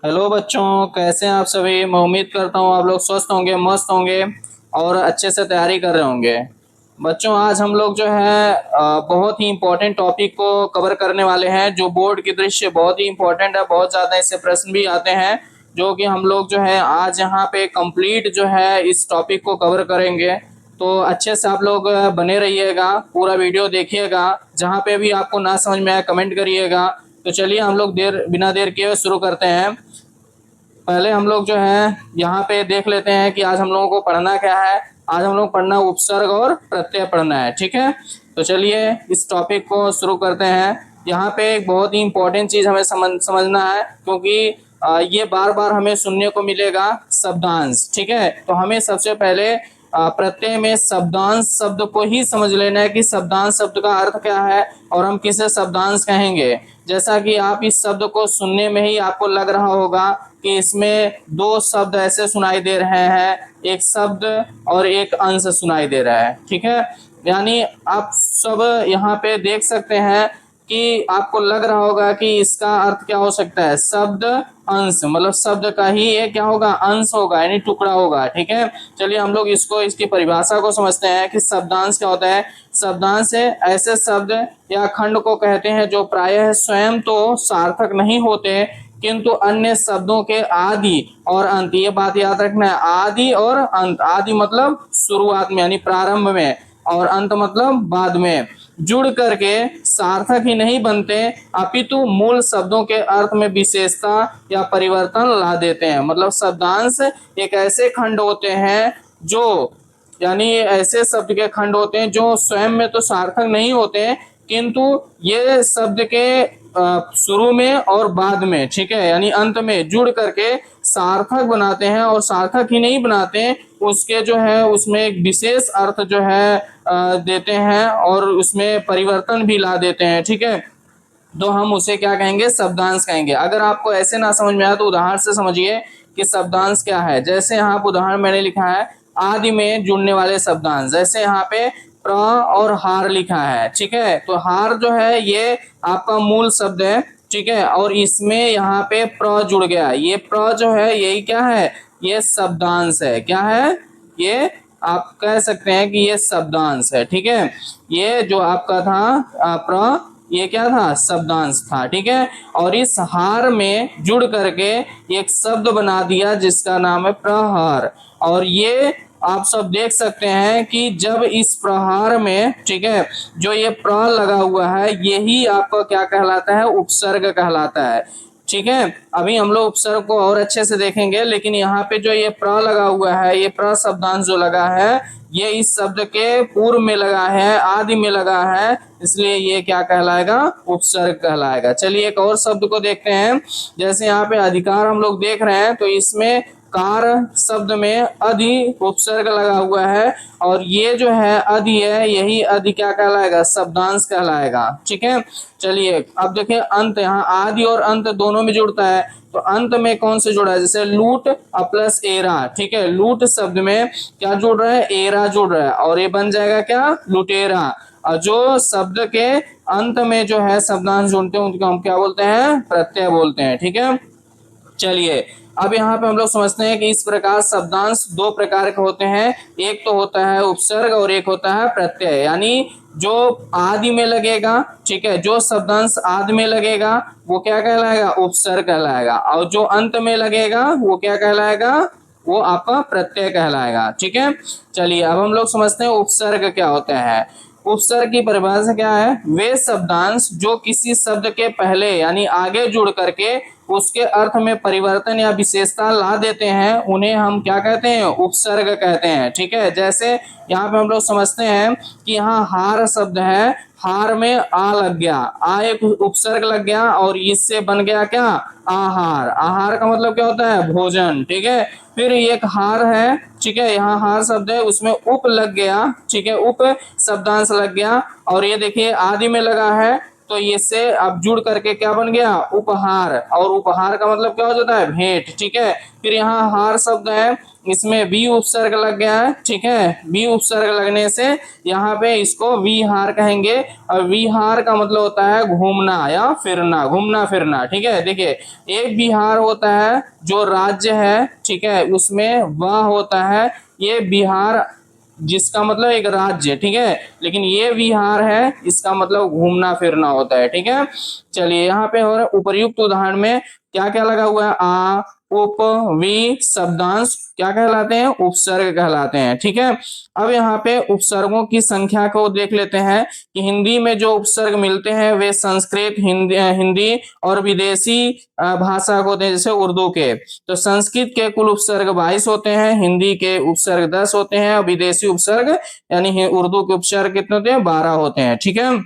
Hello बच्चों, कैसे हैं आप सभी। मैं उम्मीद करता हूँ आप लोग स्वस्थ होंगे, मस्त होंगे और अच्छे से तैयारी कर रहे होंगे। बच्चों, आज हम लोग जो है बहुत ही इम्पोर्टेंट टॉपिक को कवर करने वाले हैं, जो बोर्ड की दृष्टि से बहुत ही इम्पोर्टेंट है। बहुत ज़्यादा इससे प्रश्न भी आते हैं, जो कि हम लोग जो है आज यहाँ पे कंप्लीट जो है इस टॉपिक को कवर करेंगे। तो अच्छे से आप लोग बने रहिएगा, पूरा वीडियो देखिएगा। जहाँ पे भी आपको ना समझ में आए कमेंट करिएगा। तो चलिए हम लोग बिना देर किए शुरू करते हैं। पहले हम लोग जो है यहाँ पे देख लेते हैं कि आज हम लोगों को पढ़ना क्या है। आज हम लोग पढ़ना उपसर्ग और प्रत्यय पढ़ना है, ठीक है। तो चलिए इस टॉपिक को शुरू करते हैं। यहाँ पे एक बहुत ही इम्पोर्टेंट चीज़ हमें समझना है, क्योंकि ये बार बार हमें सुनने को मिलेगा, शब्दांश, ठीक है। तो हमें सबसे पहले प्रत्यय में शब्दांश शब्द को ही समझ लेना है कि शब्दांश शब्द का अर्थ क्या है और हम किसे शब्दांश कहेंगे। जैसा कि आप इस शब्द को सुनने में ही आपको लग रहा होगा कि इसमें दो शब्द ऐसे सुनाई दे रहे हैं, एक शब्द और एक अंश सुनाई दे रहा है, ठीक है। यानी आप सब यहाँ पे देख सकते हैं कि आपको लग रहा होगा कि इसका अर्थ क्या हो सकता है। शब्द अंश मतलब शब्द का ही ये क्या होगा, अंश होगा, यानी टुकड़ा होगा, ठीक है। चलिए हम लोग इसको इसकी परिभाषा को समझते हैं कि शब्दांश क्या होता है। शब्दांश ऐसे शब्द या खंड को कहते हैं जो प्रायः स्वयं तो सार्थक नहीं होते, किंतु अन्य शब्दों के आदि और अंत, ये बात याद रखना है, आदि और अंत। आदि मतलब शुरुआत में यानी प्रारंभ में, और अंत मतलब बाद में जुड़ करके सार्थक ही नहीं बनते, अपितु मूल शब्दों के अर्थ में विशेषता या परिवर्तन ला देते हैं। मतलब शब्दांश एक ऐसे खंड होते हैं जो, यानी ऐसे शब्द के खंड होते हैं जो स्वयं में तो सार्थक नहीं होते, किंतु ये शब्द के शुरू में और बाद में, ठीक है, यानी अंत में जुड़ करके सार्थक बनाते हैं। और सार्थक ही नहीं बनाते, उसके जो है उसमें एक विशेष अर्थ जो है देते हैं और उसमें परिवर्तन भी ला देते हैं, ठीक है। तो हम उसे क्या कहेंगे, शब्दांश कहेंगे। अगर आपको ऐसे ना समझ में आया तो उदाहरण से समझिए कि शब्दांश क्या है। जैसे यहाँ पे उदाहरण मैंने लिखा है, आदि में जुड़ने वाले शब्दांश। जैसे यहाँ पे प्र और हार लिखा है, ठीक है। तो हार जो है ये आपका मूल शब्द है, ठीक है, और इसमें यहाँ पे प्र जुड़ गया। ये प्र जो है यही क्या है, ये शब्दांश है। क्या है ये, आप कह सकते हैं कि ये शब्दांश है, ठीक है। ये जो आपका था प्र, ये क्या था, शब्दांश था, ठीक है। और इस हार में जुड़ करके एक शब्द बना दिया जिसका नाम है प्रहार। और ये आप सब देख सकते हैं कि जब इस प्रहार में, ठीक है, जो ये प्र लगा हुआ है यही आपका क्या कहलाता है, उपसर्ग कहलाता है, ठीक है। अभी हम लोग उपसर्ग को और अच्छे से देखेंगे, लेकिन यहाँ पे जो ये प्र लगा हुआ है, ये प्र शब्दांश जो लगा है, ये इस शब्द के पूर्व में लगा है, आदि में लगा है, इसलिए ये क्या कहलाएगा, उपसर्ग कहलाएगा। चलिए एक और शब्द को देखते हैं। जैसे यहाँ पे अधिकार हम लोग देख रहे हैं, तो इसमें कार शब्द में अधि उपसर्ग लगा हुआ है, और ये जो है अधि है, यही अधि क्या कहलाएगा, शब्दांश कहलाएगा, ठीक है। चलिए अब देखिए अंत, यहाँ आदि और अंत दोनों में जुड़ता है। तो अंत में कौन से जुड़ा है, जैसे लूट प्लस एरा, ठीक है। लूट शब्द में क्या जुड़ रहा है, एरा जुड़ रहा है, और ये बन जाएगा क्या, लुटेरा। और जो शब्द के अंत में जो है शब्दांश जुड़ते हैं उनको हम क्या बोलते हैं, प्रत्यय बोलते हैं, ठीक है। चलिए अब यहाँ पे हम लोग समझते हैं कि इस प्रकार शब्दांश दो प्रकार के होते हैं। एक तो होता है उपसर्ग और एक होता है प्रत्यय। यानी जो आदि में लगेगा, ठीक है, जो शब्दांश आदि में लगेगा वो क्या कहलाएगा, उपसर्ग कहलाएगा, और जो अंत में लगेगा वो क्या कहलाएगा, वो आपका प्रत्यय कहलाएगा, ठीक है। चलिए अब हम लोग समझते हैं उपसर्ग क्या होता है। उपसर्ग की परिभाषा क्या है, वे शब्दांश जो किसी शब्द के पहले यानी आगे जुड़ करके उसके अर्थ में परिवर्तन या विशेषता ला देते हैं, उन्हें हम क्या कहते हैं, उपसर्ग कहते हैं, ठीक है। जैसे यहाँ पे हम लोग समझते हैं कि यहाँ हार शब्द है, हार में आ लग गया, आ एक उपसर्ग लग गया और इससे बन गया क्या, आहार। आहार का मतलब क्या होता है, भोजन, ठीक है। फिर एक हार है, ठीक है, यहाँ हार शब्द है, उसमें उप लग गया, ठीक है, उप शब्दांश लग गया, और ये देखिए आदि में लगा है, तो इससे अब जुड़ करके क्या बन गया, उपहार। और उपहार का मतलब क्या हो जाता है, भेंट। ठीक है, फिर यहाँ हार शब्द है, इसमें वी उपसर्ग लग गया है। ठीक है, वी उपसर्ग लगने से यहाँ पे इसको विहार कहेंगे। और विहार का मतलब होता है घूमना या फिरना, घूमना फिरना। ठीक है, देखिए एक बिहार होता है जो राज्य है, ठीक है, उसमें वह होता है, ये बिहार जिसका मतलब एक राज्य। ठीक है, लेकिन ये विहार है, इसका मतलब घूमना फिरना होता है। ठीक है, चलिए यहाँ पे और उपर्युक्त उदाहरण में क्या क्या लगा हुआ है, आ, उप, वी शब्दांश क्या कहलाते हैं, उपसर्ग कहलाते हैं। ठीक है, अब यहाँ पे उपसर्गों की संख्या को देख लेते हैं कि हिंदी में जो उपसर्ग मिलते हैं वे संस्कृत, हिंदी और विदेशी भाषा को होते हैं, जैसे उर्दू के। तो संस्कृत के कुल उपसर्ग 22 होते हैं, हिंदी के उपसर्ग 10 होते हैं, और विदेशी उपसर्ग यानी उर्दू के उपसर्ग कितने होते हैं, 12 होते हैं। ठीक है,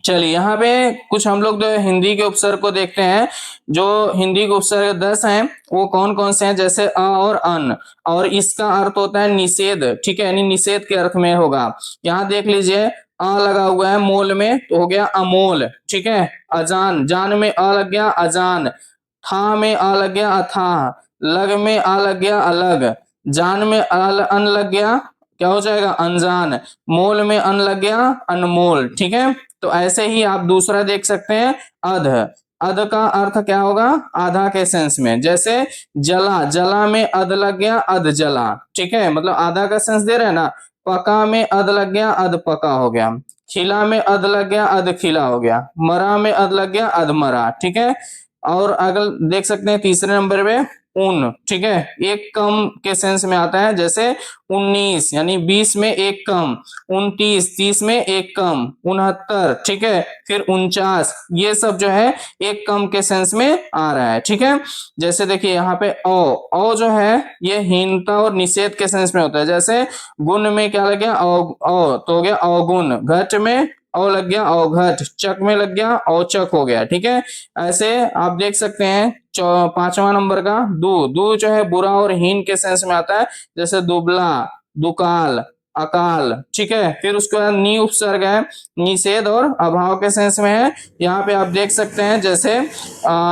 चलिए यहाँ पे कुछ हम लोग जो हिंदी के उपसर्ग को देखते हैं। जो हिंदी के उपसर्ग 10 हैं वो कौन कौन से हैं, जैसे अ और अन, और इसका अर्थ होता है निषेध। ठीक है, यानी निषेध के अर्थ में होगा। यहाँ देख लीजिए अ लगा हुआ है मोल में, तो हो गया अमोल। ठीक है, अजान, जान में अ लग गया अजान, था में अ लग गया अथाह, लग में अ लग गया अलग, जान में अन लग गया क्या हो जाएगा, अनजान, मोल में अन लग गया अनमोल। ठीक है, तो ऐसे ही आप दूसरा देख सकते हैं अध। अध का अर्थ क्या होगा, आधा के सेंस में, जैसे जला, जला में अध लग गया अध जला। ठीक है, मतलब आधा का सेंस दे रहे हैं ना। पका में अध लग गया अध पका हो गया, खिला में अध लग गया अध खिला हो गया, मरा में अध लग गया अध मरा। ठीक है, और अगर देख सकते हैं तीसरे नंबर पे उन। ठीक है, एक कम के सेंस में आता है, जैसे 19 यानी 20 में एक कम, 29 30 में एक कम, 69। ठीक है, फिर 49, ये सब जो है एक कम के सेंस में आ रहा है। ठीक है, जैसे देखिए यहाँ पे ओ जो है ये हीनता और निषेध के सेंस में होता है, जैसे गुण में क्या लग गया ओ तो हो गया अवगुण, घट में औ लग गया अवघट, चक में लग गया औचक हो गया। ठीक है, ऐसे आप देख सकते हैं। पांचवा नंबर का दू, दू जो है बुरा और हीन के सेंस में आता है, जैसे दुबला, दुकाल, अकाल। ठीक है, फिर उसके बाद नी उपसर्ग है, निषेध और अभाव के सेंस में है। यहाँ पे आप देख सकते हैं, जैसे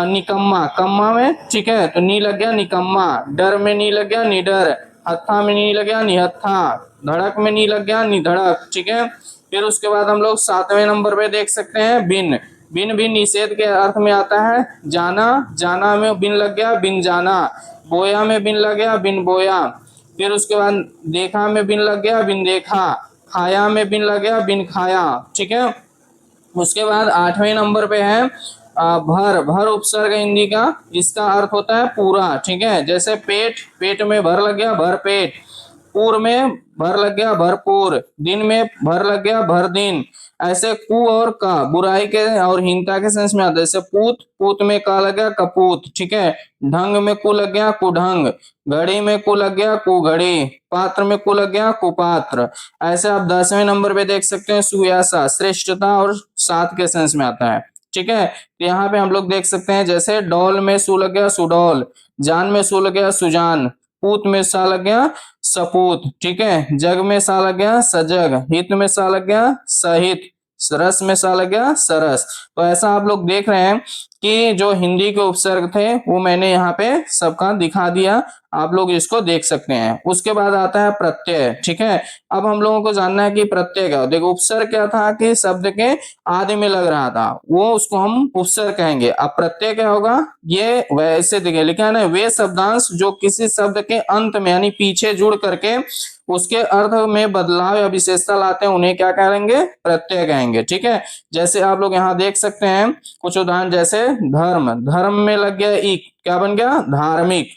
निकम्मा, कम्मा में, ठीक है, तो नी लग गया निकम्मा, डर में नी लग गया निडर, हत्था में नी लग गया निहत्था, धड़क में नी लग गया निधड़क। ठीक है, फिर उसके बाद हम लोग 7वें नंबर पे देख सकते हैं बिन। बिन भी निषेध के अर्थ में आता है, जाना, जाना में बिन लग गया बिन जाना, बोया में बिन लग गया बिन बोया, फिर उसके बाद देखा में बिन लग गया बिन देखा, खाया में बिन लग गया बिन खाया। ठीक है, उसके बाद 8वें नंबर पे है भर। भर उपसर्ग हिंदी का, इसका अर्थ होता है पूरा। ठीक है, जैसे पेट, पेट में भर लग गया भर पेट, पूर में भर लग गया भरपूर, दिन में भर लग गया भर दिन। ऐसे कु और का बुराई के और हीनता के सेंस में आता है, जैसे पूत, पूत में का लग गया कपूत। ठीक है, ढंग में कु लग गया कुढंग, घड़ी में कु लग गया कुघड़ी, पात्र में कु लग गया कुपात्र। ऐसे आप 10वें नंबर पे देख सकते हैं सुयासा, श्रेष्ठता और सात के सेंस में आता है। ठीक है, तो यहाँ पे हम लोग देख सकते हैं, जैसे डॉल में सु लग गया सुडौल, जान में सु लग गया सुजान, पूत में सा लग गया सपूत। ठीक है, जग में सा लग गया सजग, हित में सा लग गया सहित, रस में सा लग गया सरस। तो ऐसा आप लोग देख रहे हैं कि जो हिंदी के उपसर्ग थे वो मैंने यहाँ पे सबका दिखा दिया, आप लोग इसको देख सकते हैं। उसके बाद आता है प्रत्यय। ठीक है, अब हम लोगों को जानना है कि प्रत्यय क्या होता है। देखो उपसर्ग क्या था कि शब्द के आदि में लग रहा था, वो उसको हम उपसर्ग कहेंगे। अब प्रत्यय क्या होगा, ये वैसे देखिए लिखा है ना, वे शब्दांश जो किसी शब्द के अंत में यानी पीछे जुड़ करके उसके अर्थ में बदलाव या विशेषता लाते हैं, उन्हें क्या कहेंगे, प्रत्यय कहेंगे। ठीक है, जैसे आप लोग यहाँ देख सकते हैं कुछ उदाहरण, जैसे धर्म, धर्म में लग गया इक, क्या बन गया धार्मिक।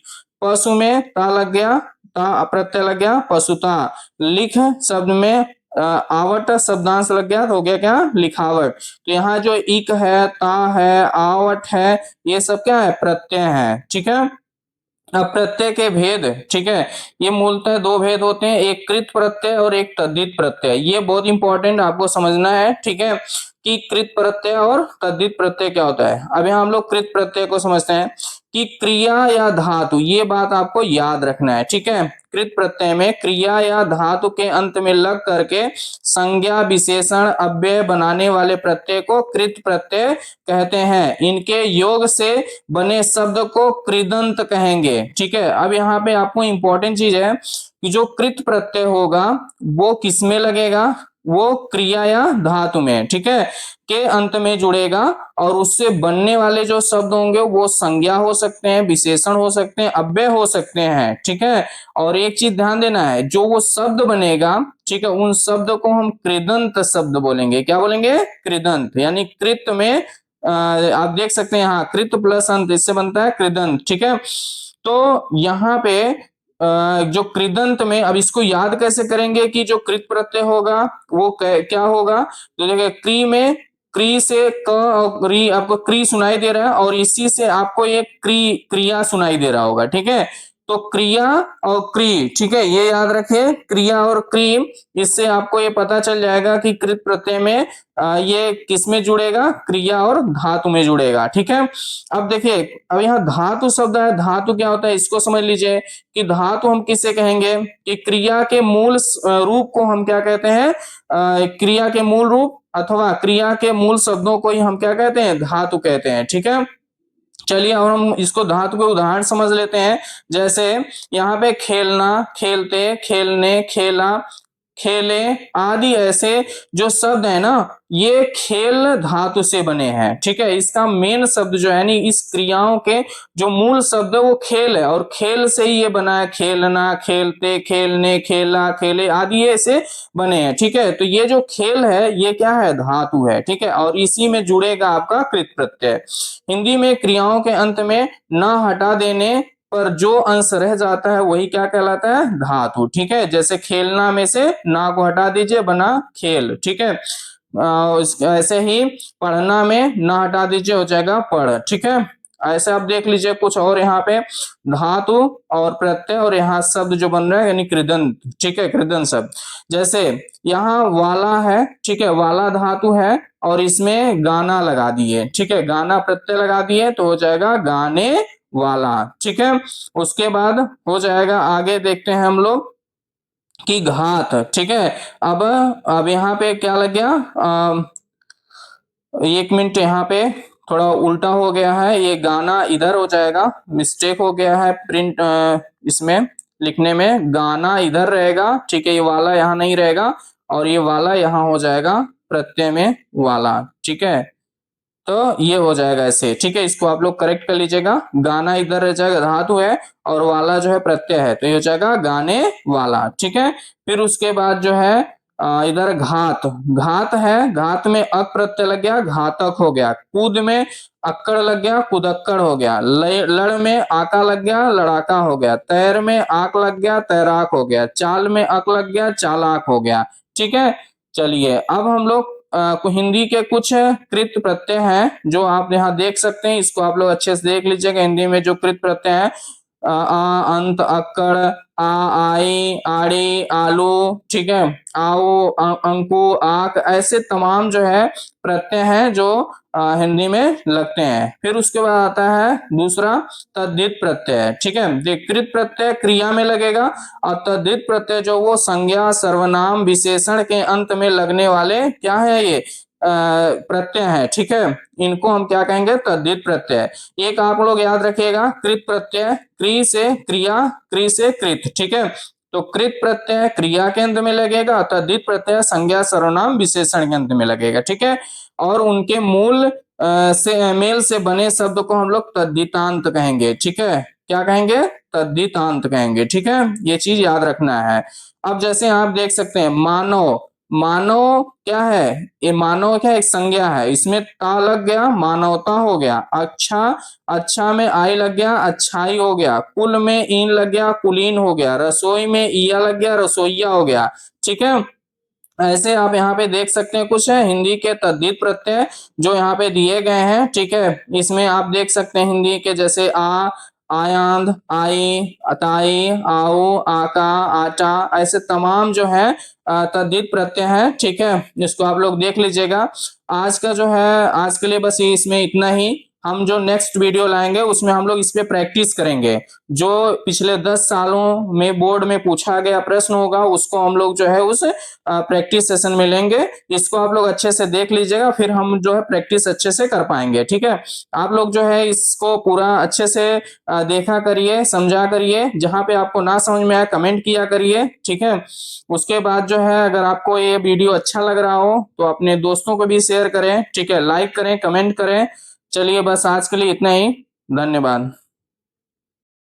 पशु में ता लग गया, ता प्रत्यय लग गया पशुता। लिख शब्द में आवट शब्दांश लग गया तो हो गया क्या, लिखावट। तो यहाँ जो इक है, ता है, आवट है, ये सब क्या है, प्रत्यय है। ठीक है, अब प्रत्यय के भेद, ठीक है, ये मूलतः दो भेद होते हैं, एक कृत प्रत्यय और एक तद्धित प्रत्यय। ये बहुत इंपॉर्टेंट आपको समझना है। ठीक है, कि कृत प्रत्यय और तद्धित प्रत्यय क्या होता है। अब यहाँ हम लोग कृत प्रत्यय को समझते हैं। कि क्रिया या धातु, ये बात आपको याद रखना है, ठीक है। कृत प्रत्यय में क्रिया या धातु के अंत में लग करके संज्ञा विशेषण अव्यय बनाने वाले प्रत्यय को कृत प्रत्यय कहते हैं। इनके योग से बने शब्द को कृदंत कहेंगे, ठीक है। अब यहाँ पे आपको इंपॉर्टेंट चीज है कि जो कृत प्रत्यय होगा वो किसमें लगेगा, वो क्रिया या धातु में, ठीक है, के अंत में जुड़ेगा, और उससे बनने वाले जो शब्द होंगे वो संज्ञा हो सकते हैं, विशेषण हो सकते हैं, अव्यय हो सकते हैं, ठीक है। और एक चीज ध्यान देना है, जो वो शब्द बनेगा, ठीक है, उन शब्द को हम कृदंत शब्द बोलेंगे। क्या बोलेंगे? कृदंत। यानी कृत में आप देख सकते हैं यहाँ कृत प्लस अंत, इससे बनता है कृदंत, ठीक है। तो यहाँ पे जो कृदंत में, अब इसको याद कैसे करेंगे कि जो कृत प्रत्यय होगा वो क्या होगा, तो देखिए क्री में क्री से क और री, आपको क्री सुनाई दे रहा है और इसी से आपको एक क्रिया सुनाई दे रहा होगा, ठीक है। तो क्रिया और क्री, ठीक है, ये याद रखिए, क्रिया और क्री, इससे आपको ये पता चल जाएगा कि कृत प्रत्यय में ये किस में जुड़ेगा, क्रिया और धातु में जुड़ेगा, ठीक है। अब देखिए, अब यहाँ धातु शब्द है, धातु क्या होता है इसको समझ लीजिए कि धातु हम किसे कहेंगे कि क्रिया के मूल रूप को हम क्या कहते हैं, क्रिया के मूल रूप अथवा क्रिया के मूल शब्दों को ही हम क्या कहते हैं, धातु कहते हैं, ठीक है। चलिए और हम इसको धातु के उदाहरण समझ लेते हैं। जैसे यहाँ पे खेलना, खेलते, खेलने, खेला, खेले आदि ऐसे जो शब्द है ना, ये खेल धातु से बने हैं, ठीक है। इसका मेन शब्द जो है, नहीं, इस क्रियाओं के जो मूल शब्द है वो खेल है, और खेल से ही ये बना है, खेलना, खेलते, खेलने, खेला, खेले आदि ऐसे बने हैं, ठीक है। तो ये जो खेल है ये क्या है, धातु है, ठीक है, और इसी में जुड़ेगा आपका कृत प्रत्यय। हिंदी में क्रियाओं के अंत में न हटा देने पर जो अंश रह जाता है वही क्या कहलाता है, धातु, ठीक है। जैसे खेलना में से ना को हटा दीजिए, बना खेल, ठीक है। ऐसे ही पढ़ना में ना हटा दीजिए, हो जाएगा पढ़, ठीक है। ऐसे आप देख लीजिए कुछ और यहाँ पे धातु और प्रत्यय और यहाँ शब्द जो बन रहा है यानी कृदंत, ठीक है, कृदंत शब्द। जैसे यहाँ वाला है, ठीक है, वाला धातु है और इसमें गाना लगा दिए, ठीक है, गाना प्रत्यय लगा दिए तो हो जाएगा गाने वाला, ठीक है। उसके बाद हो जाएगा, आगे देखते हैं हम लोग कि घात, ठीक है। अब यहाँ पे क्या लग गया, एक मिनट, यहाँ पे थोड़ा उल्टा हो गया है, ये गाना इधर हो जाएगा, मिस्टेक हो गया है प्रिंट इसमें लिखने में, गाना इधर रहेगा, ठीक है, ये वाला यहाँ नहीं रहेगा और ये वाला यहाँ हो जाएगा प्रत्यय में वाला, ठीक है। तो ये हो जाएगा ऐसे, ठीक है, इसको आप लोग करेक्ट कर लीजिएगा, गाना इधर रह जाएगा, धातु है और वाला जो है प्रत्यय है, तो ये हो जाएगा गाने वाला, ठीक है। फिर उसके बाद जो है इधर घात, घात है, घात में अक प्रत्यय लग गया, घातक हो गया। कूद में अक्कड़ लग गया, कुदक्कड़ हो गया। लड़ में आका लग गया, लड़ाका हो गया। तैर में आक लग गया, तैराक हो गया। चाल में अक लग गया, चालाक हो गया, ठीक है। चलिए अब हम लोग हिंदी के कुछ कृत प्रत्यय हैं जो आप यहाँ देख सकते हैं, इसको आप लोग अच्छे से देख लीजिएगा। हिंदी में जो कृत प्रत्यय है, अंत, अक्कड़, आई, आड़ी, आलू, ठीक है, आओ, अंकु, आक, ऐसे तमाम जो है प्रत्यय हैं जो हिंदी में लगते हैं। फिर उसके बाद आता है दूसरा तद्धित प्रत्यय, ठीक है। कृत प्रत्यय क्रिया में लगेगा और तद्धित प्रत्यय जो वो संज्ञा, सर्वनाम, विशेषण के अंत में लगने वाले क्या है, ये प्रत्यय है, ठीक है। इनको हम क्या कहेंगे, तद्धित प्रत्यय। एक आप लोग याद रखिएगा, कृत प्रत्यय क्री से क्रिया, क्री से कृत, ठीक है। तो कृत प्रत्यय क्रिया के अंत में लगेगा, तद्धित प्रत्यय संज्ञा, सर्वनाम, विशेषण के अंत में लगेगा, ठीक है। और उनके मूल से मेल से बने शब्द को हम लोग तद्धितांत कहेंगे, ठीक है। क्या कहेंगे, तद्धितांत कहेंगे, ठीक है। ये चीज याद रखना है। अब जैसे आप देख सकते हैं मानव, मानव क्या है, ये मानव क्या एक संज्ञा है, इसमें ता लग गया, मानवता हो गया। अच्छा, अच्छा में आई लग गया, अच्छाई हो गया। कुल में ईन लग गया, कुलीन हो गया। रसोई में ईया लग गया, रसोईया हो गया, ठीक है। ऐसे आप यहाँ पे देख सकते हैं कुछ है हिंदी के तद्धित प्रत्यय जो यहाँ पे दिए गए हैं, ठीक है। इसमें आप देख सकते हैं हिंदी के जैसे आयांद, आई, अताई, आओ, आका, आटा, ऐसे तमाम जो है तद्धित प्रत्यय है, ठीक है। इसको आप लोग देख लीजिएगा। आज का जो है, आज के लिए बस इसमें इतना ही। हम जो नेक्स्ट वीडियो लाएंगे उसमें हम लोग इस पे प्रैक्टिस करेंगे। जो पिछले 10 सालों में बोर्ड में पूछा गया प्रश्न होगा उसको हम लोग जो है उस प्रैक्टिस सेशन में लेंगे। इसको आप लोग अच्छे से देख लीजिएगा, फिर हम जो है प्रैक्टिस अच्छे से कर पाएंगे। ठीक है, आप लोग जो है इसको पूरा अच्छे से देखा करिए, समझा करिए, जहां पे आपको ना समझ में आए कमेंट किया करिए। ठीक है, उसके बाद जो है अगर आपको ये वीडियो अच्छा लग रहा हो तो अपने दोस्तों को भी शेयर करें। ठीक है, लाइक करें, कमेंट करें। चलिए बस आज के लिए इतना ही। धन्यवाद।